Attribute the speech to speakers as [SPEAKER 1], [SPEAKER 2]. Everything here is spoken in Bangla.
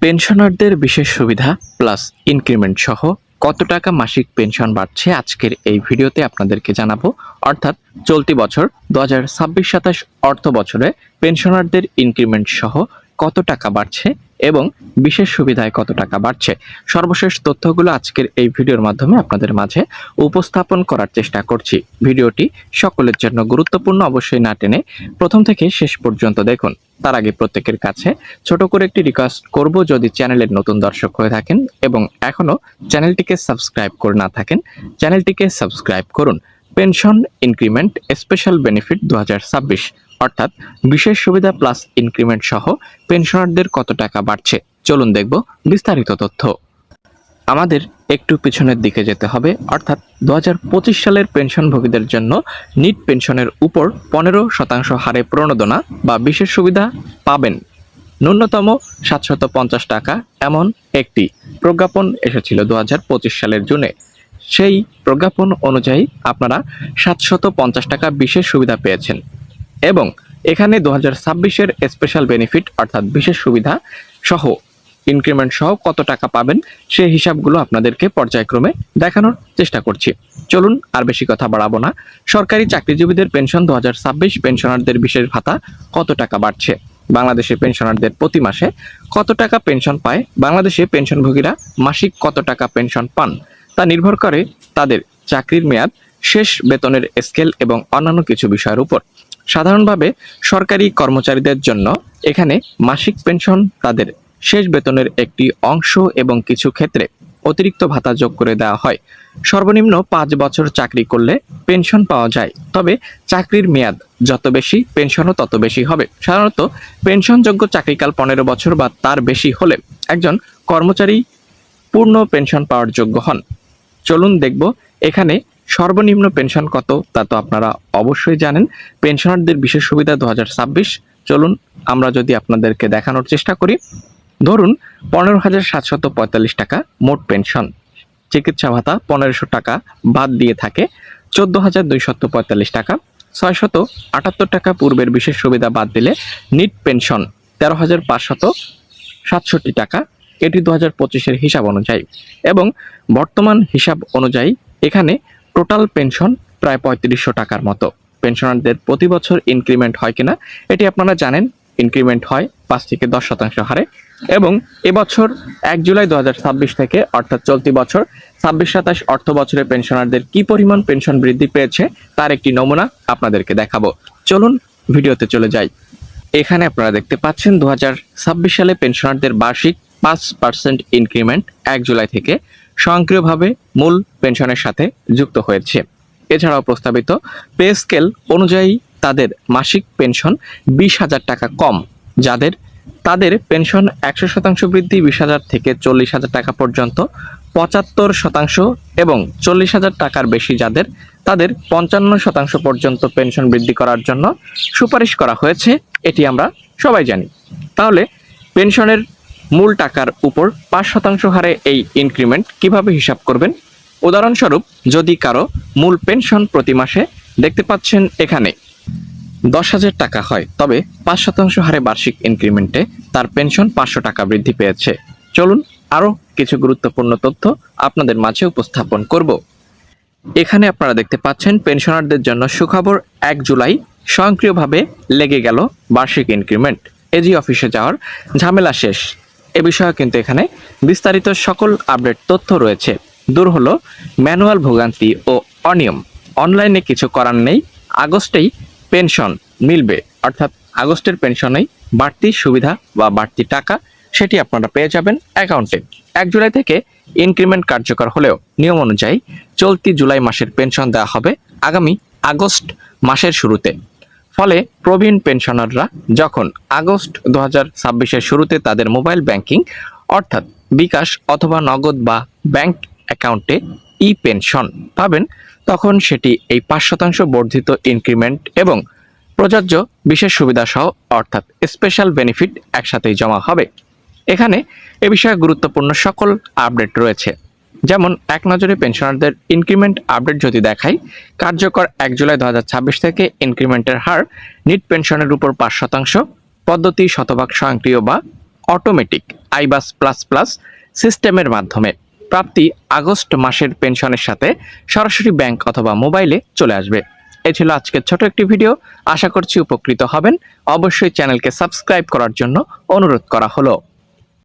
[SPEAKER 1] পেনশনারদের বিশেষ সুবিধা প্লাস ইনক্রিমেন্ট সহ কত টাকা মাসিক পেনশন বাড়ছে আজকের এই ভিডিওতে আপনাদেরকে জানাবো। অর্থাৎ চলতি বছর 2026-27 অর্থ বছরে পেনশনারদের ইনক্রিমেন্ট সহ কত টাকা বাড়ছে এবং বিশেষ সুবিধায় কত টাকা বাড়ছে, সর্বশেষ তথ্যগুলো আজকের এই ভিডিওর মাধ্যমে আপনাদের মাঝে উপস্থাপন করার চেষ্টা করছি। ভিডিওটি সকলের জন্য গুরুত্বপূর্ণ, অবশ্যই না টেনে প্রথম থেকে শেষ পর্যন্ত দেখুন। তার আগে প্রত্যেকের কাছে ছোট করে একটি রিকোয়েস্ট করব, যদি চ্যানেলের নতুন দর্শক হয়ে থাকেন এবং এখনো চ্যানেলটিকে সাবস্ক্রাইব করে না থাকেন, চ্যানেলটিকে সাবস্ক্রাইব করুন। পেনশন ইনক্রিমেন্ট স্পেশাল বেনিফিট 2026 অর্থাৎ বিশেষ সুবিধা প্লাস ইনক্রিমেন্ট সহ পেনশনারদের কত টাকা বাড়ছে, চলুন দেখব বিস্তারিত তথ্য। আমাদের একটু পিছনের দিকে যেতে হবে, অর্থাৎ 2025 সালের পেনশনভোগীদের জন্য নিট পেনশনের উপর 15% হারে প্রণোদনা বা বিশেষ সুবিধা পাবেন। ন্যূনতম 750 টাকা এমন একটি প্রজ্ঞাপন এসেছিল 2025 সালের জুনে। সেই প্রজ্ঞাপন অনুযায়ী আপনারা 750 টাকা বিশেষ সুবিধা পেয়েছেন এবং এখানে 2026-এর স্পেশাল বেনিফিট অর্থাৎ বিশেষ সুবিধা সহ ইনক্রিমেন্ট সহ কত টাকা পাবেন সেই হিসাবগুলো আপনাদেরকে পর্যায়ক্রমে দেখানোর চেষ্টা করছি। চলুন আর বেশি কথা বাড়াবো না। সরকারি চাকরিজীবীদের পেনশন 2026 পেনশনারদের বিশেষ ভাতা কত টাকা বাড়ছে, বাংলাদেশে পেনশনারদের প্রতি মাসে কত টাকা পেনশন পায়, বাংলাদেশে পেনশনভোগীরা মাসিক কত টাকা পেনশন পান, তা নির্ভর করে তাদের চাকরির মেয়াদ, শেষ বেতনের স্কেল এবং অন্যান্য কিছু বিষয়ের উপর। সাধারণভাবে সরকারি কর্মচারীদের জন্য এখানে মাসিক পেনশন তাদের শেষ বেতনের একটি অংশ এবং কিছু ক্ষেত্রে অতিরিক্ত ভাতা যোগ করে দেওয়া হয়। সর্বনিম্ন 5 বছর চাকরি করলে পেনশন পাওয়া যায়, তবে চাকরির মেয়াদ যত বেশি পেনশনও তত বেশি হবে। সাধারণত পেনশনযোগ্য চাকরিকাল 15 বছর বা তার বেশি হলে একজন কর্মচারী পূর্ণ পেনশন পাওয়ার যোগ্য হন। চলুন দেখব এখানে সর্বনিম্ন পেনশন কত, তা তো আপনারা অবশ্যই জানেন। পেনশনারদের বিশেষ সুবিধা 2026, চলুন আমরা যদি আপনাদেরকে দেখানোর চেষ্টা করি। ধরুন 15,745 টাকা মোট পেনশন, চিকিৎসা ভাতা 1500 টাকা বাদ দিয়ে থাকে 14,245 টাকা, 678 টাকা পূর্বের বিশেষ সুবিধা বাদ দিলে নিট পেনশন 13,567 টাকা, এটি 2025-এর হিসাব অনুযায়ী এবং বর্তমান হিসাব অনুযায়ী এখানে টোটাল পেনশন প্রায় 3500 টাকার মতো। পেনশনারদের প্রতি বছর ইনক্রিমেন্ট হয় কিনা এটি আপনারা জানেন, ইনক্রিমেন্ট হয় 5 থেকে 10% হারে এবং এবছর 1 জুলাই 2026 থেকে অর্থাৎ চলতি বছর 26-27 অর্থ বছরে পেনশনারদের কি পরিমাণ পেনশন বৃদ্ধি পেয়েছে তার একটি নমুনা আপনাদেরকে দেখাবো। চলুন ভিডিওতে চলে যাই। এখানে আপনারা দেখতে পাচ্ছেন 2026 সালে পেনশনারদের বার্ষিক 5% ইনক্রিমেন্ট 1 জুলাই থেকে স্বয়ংক্রিয়ভাবে মূল পেনশনের সাথে যুক্ত হয়েছে। এছাড়াও প্রস্তাবিত পে স্কেল অনুযায়ী তাদের মাসিক পেনশন 20,000 টাকা কম, তাদের পেনশন 100% বৃদ্ধি 20,000 থেকে 40,000 টাকা পর্যন্ত, 75% এবং 40,000 টাকার বেশি যাদের, তাদের 55% পর্যন্ত পেনশন বৃদ্ধি করার জন্য সুপারিশ করা হয়েছে, এটি আমরা সবাই জানি। তাহলে পেনশনের মূল টাকার উপর 5% হারে এই ইনক্রিমেন্ট কিভাবে হিসাব করবেন? উদাহরণস্বরূপ, যদি কারো মূল পেনশন প্রতি মাসে দেখতে পাচ্ছেন এখানে 10,000 টাকা হয়, তবে 5% হারে বার্ষিক ইনক্রিমেন্টে তার পেনশন 500 টাকা বৃদ্ধি পেয়েছে। চলুন আরও কিছু গুরুত্বপূর্ণ তথ্য আপনাদের মাঝে উপস্থাপন করব। এখানে আপনারা দেখতে পাচ্ছেন পেনশনারদের জন্য সুখবর, 1 জুলাই স্বয়ংক্রিয়ভাবে লেগে গেল বার্ষিক ইনক্রিমেন্ট, এজি অফিসে যাওয়ার ঝামেলা শেষ। এ বিষয়ে কিন্তু এখানে বিস্তারিত সকল আপডেট তথ্য রয়েছে। দূর হলো ম্যানুয়াল ভোগান্তি ও অনিয়ম, অনলাইনে কিছু করার নেই, আগস্টেই পেনশন মিলবে, অর্থাৎ আগস্টের পেনশনেই বাড়তি সুবিধা বা বাড়তি টাকা সেটি আপনারা পেয়ে যাবেন অ্যাকাউন্টে। 1 জুলাই থেকে ইনক্রিমেন্ট কার্যকর হলেও নিয়ম অনুযায়ী চলতি জুলাই মাসের পেনশন দেওয়া হবে আগামী আগস্ট মাসের শুরুতে। ফলে প্রবীণ পেনশনাররা যখন আগস্ট 2026-এর শুরুতে তাদের মোবাইল ব্যাংকিং অর্থাৎ বিকাশ অথবা নগদ বা ব্যাংক অ্যাকাউন্টে ই পেনশন পাবেন, তখন সেটি এই 5% বর্ধিত ইনক্রিমেন্ট এবং প্রযোজ্য বিশেষ সুবিধা সহ অর্থাৎ স্পেশাল বেনিফিট একসাথেই জমা হবে। এখানে এ বিষয়ে গুরুত্বপূর্ণ সকল আপডেট রয়েছে। যেমন এক নজরে পেনশনারদের ইনক্রিমেন্ট আপডেট যদি দেখাই, কার্যকর 1 জুলাই 2026 থেকে ইনক্রিমেন্টের হার নিট পেনশনের উপর 5%, পদ্ধতি শতভাগ স্বয়ংক্রিয় বা অটোমেটিক আইবাস প্লাস প্লাস সিস্টেমের মাধ্যমে প্রাপ্তি আগস্ট মাসের পেনশনের সাথে সরাসরি ব্যাংক অথবা মোবাইলে চলে আসবে। এই ছিল আজকের ছোট একটি ভিডিও। আশা করছি উপকৃত হবেন। অবশ্যই চ্যানেলকে সাবস্ক্রাইব করার জন্য অনুরোধ করা হলো।